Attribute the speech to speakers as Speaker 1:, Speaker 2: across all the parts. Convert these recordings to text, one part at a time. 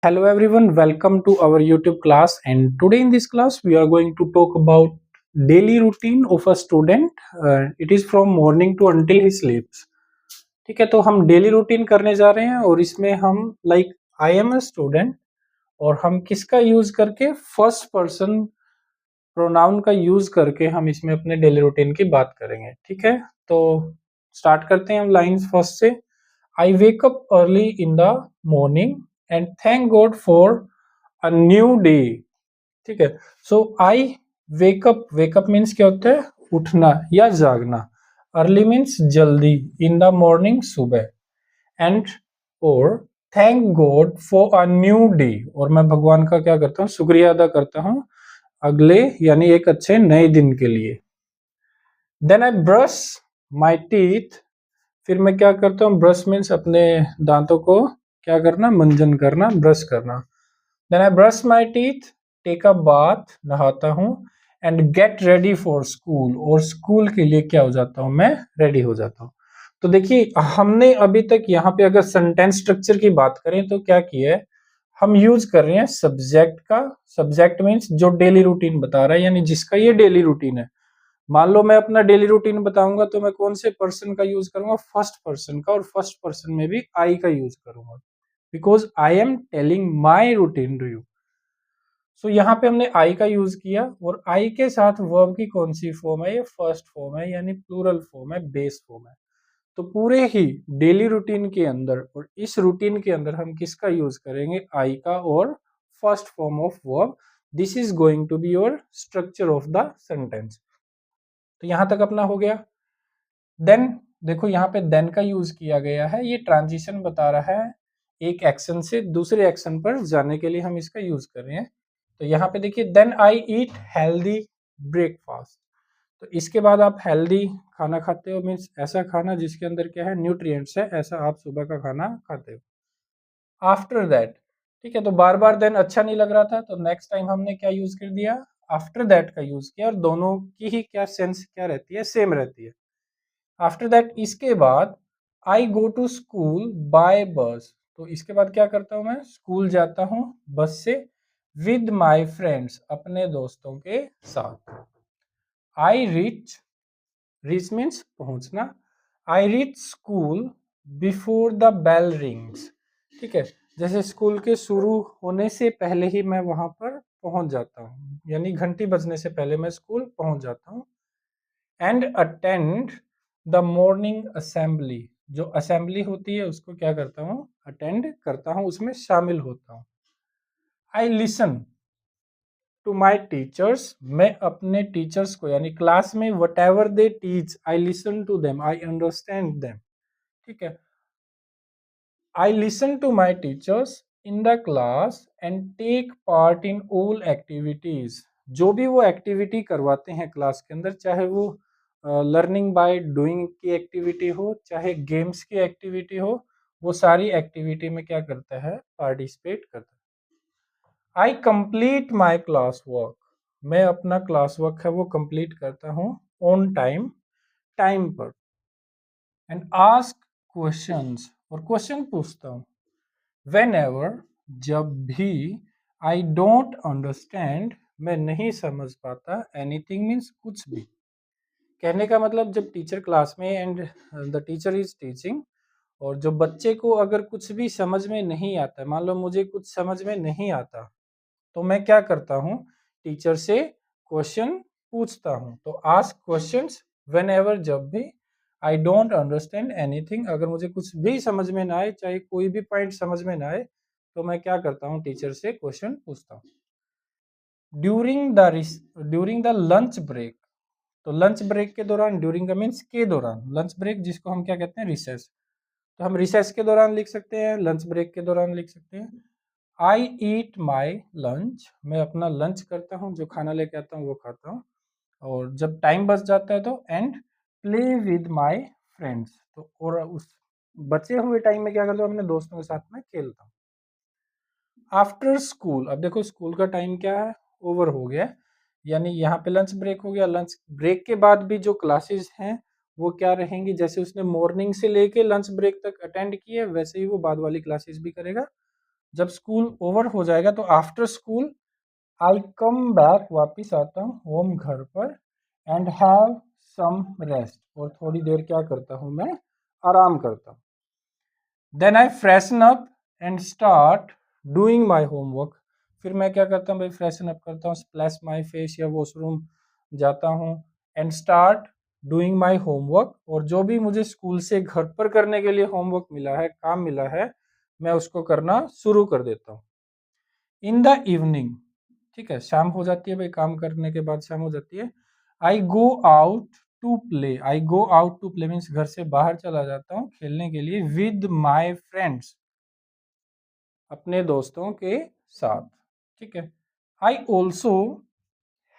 Speaker 1: Hello everyone, welcome to our YouTube class. And today in this class, we are going to talk about daily routine of a student. It is from morning to until he sleeps. ठीक है, तो हम daily routine करने जा रहे हैं और इसमें हम आई एम अ स्टूडेंट और हम किसका यूज करके फर्स्ट पर्सन प्रोनाउन का यूज करके हम इसमें अपने डेली रूटीन की बात करेंगे। ठीक है, तो स्टार्ट करते हैं हम लाइंस फर्स्ट से। I wake up early in the morning and thank God for a new day. ठीक है, सो आई वेकअप मीन्स क्या होता है? उठना या जागना। अर्ली मीन्स जल्दी, इन द मॉर्निंग सुबह, एंड और thank God for a new day, और मैं भगवान का क्या करता हूँ? शुक्रिया अदा करता हूँ अगले यानी एक अच्छे नए दिन के लिए। Then I brush my teeth, फिर मैं क्या करता हूँ? ब्रश मीन्स अपने दांतों को क्या करना? मंजन करना, ब्रश करना। Then I brush my teeth, take a bath, नहाता हूँ, and get ready for school, और स्कूल के लिए क्या हो जाता हूँ? मैं रेडी हो जाता हूँ। तो देखिए, हमने अभी तक यहाँ पे अगर सेंटेंस स्ट्रक्चर की बात करें तो क्या किया है? हम यूज कर रहे हैं सब्जेक्ट का। सब्जेक्ट मीन्स जो डेली रूटीन बता रहा है, यानी जिसका ये डेली रूटीन है। मान लो मैं अपना डेली रूटीन बताऊंगा तो मैं कौन से पर्सन का यूज करूंगा? फर्स्ट पर्सन का, और फर्स्ट पर्सन में भी आई का यूज करूंगा, because I am telling my routine to you. So यहाँ पे हमने आई का यूज किया, और आई के साथ वर्ब की कौन सी फॉर्म है? ये फर्स्ट फॉर्म है, यानी प्लूरल फॉर्म है, बेस फॉर्म है। तो पूरे ही डेली रूटीन के अंदर और इस रूटीन के अंदर हम किसका यूज करेंगे? आई का, और first form of verb. This is going to be your structure of the sentence. तो यहां तक अपना हो गया। देन देखो, यहाँ पे देन का यूज किया गया है, ये ट्रांजिशन बता रहा है एक एक्शन से दूसरे एक्शन पर जाने के लिए हम इसका यूज कर रहे हैं। तो यहाँ पे देखिए, then I eat healthy breakfast. तो इसके बाद आप हेल्दी खाना खाते हो, मीन्स ऐसा खाना जिसके अंदर क्या है? न्यूट्रिएंट्स है, ऐसा आप सुबह का खाना खाते हो। आफ्टर दैट, ठीक है, तो बार बार देन अच्छा नहीं लग रहा था, तो नेक्स्ट टाइम हमने क्या यूज कर दिया? आफ्टर दैट का यूज किया, और दोनों की ही क्या सेंस क्या रहती है? सेम रहती है। आफ्टर दैट, इसके बाद आई गो टू स्कूल बाय बस। तो इसके बाद क्या करता हूं? मैं स्कूल जाता हूं बस से, विद माई फ्रेंड्स, अपने दोस्तों के साथ। आई रीच मीन्स पहुंचना। I reach school before the bell rings. ठीक है, जैसे स्कूल के शुरू होने से पहले ही मैं वहां पर पहुंच जाता हूँ, यानी घंटी बजने से पहले मैं स्कूल पहुंच जाता हूँ। And attend the morning assembly, जो असेंबली होती है उसको क्या करता हूँ? अटेंड करता हूँ, उसमें शामिल होता हूँ। I listen to my teachers, मैं अपने टीचर्स को यानी क्लास में whatever they teach, I listen to them, I understand them. ठीक है, I listen to my teachers in the class and take part in all activities, जो भी वो एक्टिविटी करवाते हैं क्लास के अंदर, चाहे वो लर्निंग बाय डूइंग की एक्टिविटी हो, चाहे गेम्स की एक्टिविटी हो, वो सारी एक्टिविटी में क्या करता है? पार्टिसिपेट करता है। आई कंप्लीट माई क्लास वर्क, मैं अपना क्लास वर्क है वो कंप्लीट करता हूँ ऑन टाइम, टाइम पर। एंड आस्क क्वेश्चंस, और क्वेश्चन पूछता हूँ। वेन एवर, जब भी, आई डोंट अंडरस्टैंड, मैं नहीं समझ पाता, एनीथिंग मीन्स कुछ भी। कहने का मतलब, जब टीचर क्लास में and the teacher is teaching, और जो बच्चे को अगर कुछ भी समझ में नहीं आता, मान लो मुझे कुछ समझ में नहीं आता, तो मैं क्या करता हूँ? टीचर से क्वेश्चन पूछता हूँ। तो आस्क क्वेश्चंस वेन एवर, जब भी, आई डोंट अंडरस्टैंड एनीथिंग, अगर मुझे कुछ भी समझ में ना आए, चाहे कोई भी पॉइंट समझ में ना आए, तो मैं क्या करता हूँ? टीचर से क्वेश्चन पूछता हूँ। ड्यूरिंग द लंच ब्रेक, तो लंच ब्रेक के दौरान, ड्यूरिंग का मीन्स के दौरान, लंच ब्रेक जिसको हम क्या कहते हैं? रिसेस। तो हम रिसेस के दौरान लिख सकते हैं, लंच ब्रेक के दौरान लिख सकते हैं। आई ईट माई लंच, मैं अपना लंच करता हूँ, जो खाना लेके आता हूँ वो खाता हूँ। और जब टाइम बच जाता है तो and play with my friends, तो और उस बचे हुए टाइम में क्या करता हूँ? अपने दोस्तों के साथ में खेलता हूँ। आफ्टर स्कूल, अब देखो स्कूल का टाइम क्या है? ओवर हो गया, यानी यहाँ पे लंच ब्रेक हो गया। लंच ब्रेक के बाद भी जो क्लासेस हैं वो क्या रहेंगी? जैसे उसने मॉर्निंग से लेके लंच ब्रेक तक अटेंड किए, वैसे ही वो बाद वाली क्लासेस भी करेगा। जब स्कूल ओवर हो जाएगा तो आफ्टर स्कूल आई कम बैक, वापिस आता हूँ होम घर पर, एंड हैव सम रेस्ट, और थोड़ी देर क्या करता हूँ मैं, आराम करता हूँ। Then I freshen up and start doing my homework. फिर मैं क्या करता हूँ भाई, फ्रेशन अप करता हूँ, स्प्लैश माई फेस या वॉशरूम जाता हूँ, and start doing my homework, और जो भी मुझे स्कूल से घर पर करने के लिए होमवर्क मिला है, काम मिला है, मैं उसको करना शुरू कर देता हूँ। इन द इवनिंग, ठीक है, शाम हो जाती है भाई, काम करने के बाद शाम हो जाती है। I go out to play, I go out to play means घर से बाहर चला जाता हूँ खेलने के लिए, विद माई फ्रेंड्स, अपने दोस्तों के साथ, ठीक है। I also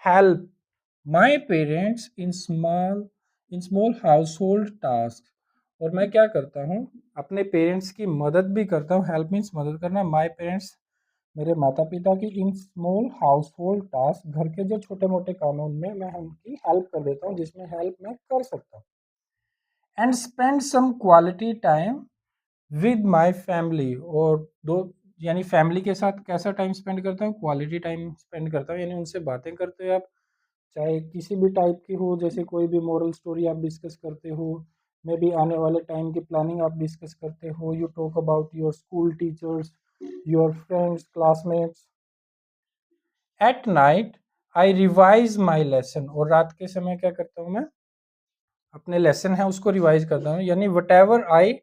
Speaker 1: help my parents in small house hold task, और मैं क्या करता हूँ, अपने पेरेंट्स की मदद भी करता हूँ। हेल्प मीन्स मदद करना, माई पेरेंट्स मेरे माता पिता की, in small house hold task, घर के जो छोटे मोटे काम है उनमें मैं उनकी हेल्प कर देता हूँ, जिसमें हेल्प मैं कर सकता हूँ। And spend some quality time with my family, और दो यानी फैमिली के साथ कैसा टाइम स्पेंड करता हूँ, क्वालिटी टाइम स्पेंड करता हूँ, यानी उनसे बातें करते हो आप, चाहे किसी भी टाइप की हो, जैसे कोई भी मॉरल स्टोरी आप डिस्कस करते हो, मे बी आने वाले टाइम की प्लानिंग आप डिस्कस करते हो, you talk about your school teachers, your friends, classmates. At night I revise my lesson, और रात के समय क्या करता हूँ मैं, अपने लेसन है उसको रिवाइज करता हूँ, यानी what ever I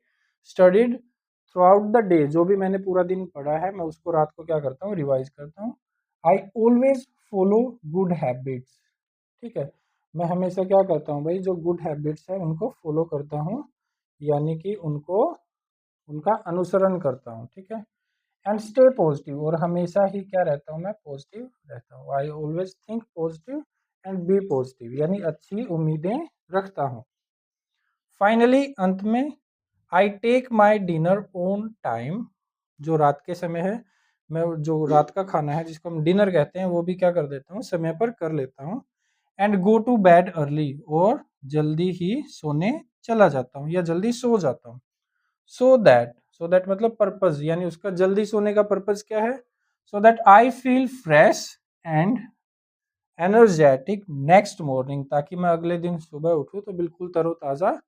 Speaker 1: studied through out the day, जो भी मैंने पूरा दिन पढ़ा है मैं उसको रात को क्या करता हूँ, रिवाइज करता हूँ। I always follow good habits, ठीक है, मैं हमेशा क्या करता हूँ भाई, जो गुड हैबिट्स है उनको फॉलो करता हूँ, यानी कि उनको उनका अनुसरण करता हूँ, ठीक है। एंड स्टे पॉजिटिव, और हमेशा ही क्या रहता हूँ मैं, पॉजिटिव रहता हूँ। I always think positive and be positive, यानी अच्छी उम्मीदें रखता हूँ। फाइनली अंत में, I take my dinner on time, जो रात के समय है, मैं जो रात का खाना है जिसको हम डिनर कहते हैं वो भी क्या कर देता हूँ, समय पर कर लेता हूँ। And go to bed early, और जल्दी ही सोने चला जाता हूँ या जल्दी सो जाता हूँ। सो दैट मतलब पर्पज, यानी उसका जल्दी सोने का पर्पज क्या है, so that I feel fresh and energetic next morning, ताकि मैं अगले दिन सुबह उठूँ तो बिल्कुल तरोताज़ा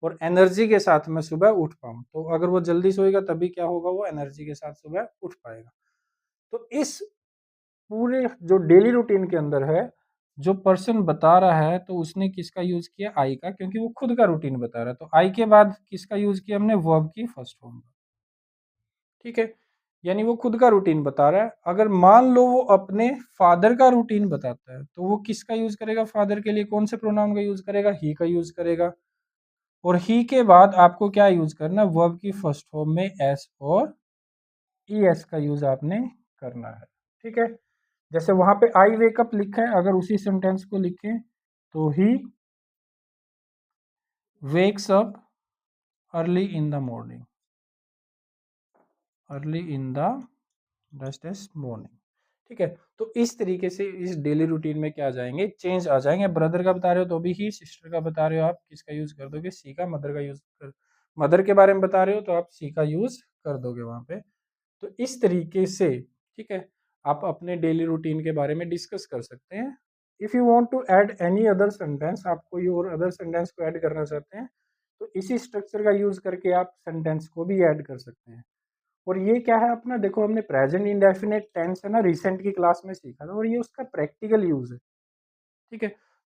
Speaker 1: और एनर्जी के साथ मैं सुबह उठ पाऊँ। तो अगर वो जल्दी सोएगा तभी क्या होगा, वो एनर्जी के साथ सुबह उठ पाएगा। तो इस पूरे जो डेली रूटीन के अंदर है, जो पर्सन बता रहा है तो उसने किसका यूज किया, आई का, क्योंकि वो खुद का रूटीन बता रहा है। तो आई के बाद किसका यूज किया हमने, वर्ब की फर्स्ट फॉर्म का, ठीक है। यानी वो खुद का रूटीन बता रहा है। अगर मान लो वो अपने फादर का रूटीन बताता है तो वो किसका यूज करेगा, फादर के लिए कौन से प्रोनाउन का यूज करेगा, ही का यूज करेगा। और ही के बाद आपको क्या यूज करना है, वर्ब की फर्स्ट फॉर्म में एस और ई एस का यूज आपने करना है, ठीक है। जैसे वहां पे आई वेकअप लिखा है, अगर उसी सेंटेंस को लिखें तो he wakes up early in the morning, early in the restless morning, ठीक है। तो इस तरीके से इस डेली रूटीन में क्या आ जाएंगे, चेंज आ जाएंगे। ब्रदर का बता रहे हो तो भी ही, सिस्टर का बता रहे हो आप किसका यूज कर दोगे, सी का, मदर का यूज कर, मदर के बारे में बता रहे हो तो आप सी का यूज कर दोगे वहां पे। तो इस तरीके से, ठीक है, आप अपने डेली रूटीन के बारे में डिस्कस कर सकते हैं। If you want to add any other sentence, आप कोई और अदर सेंटेंस को ऐड करना चाहते हैं तो इसी स्ट्रक्चर का यूज करके आप सेंटेंस को भी ऐड कर सकते हैं। और ये क्या है अपना, देखो हमने प्रेजेंट इंडेफिनिट टेंस है ना, रिसेंट की क्लास में सीखा था, और ये उसका प्रैक्टिकल यूज है, ठीक है।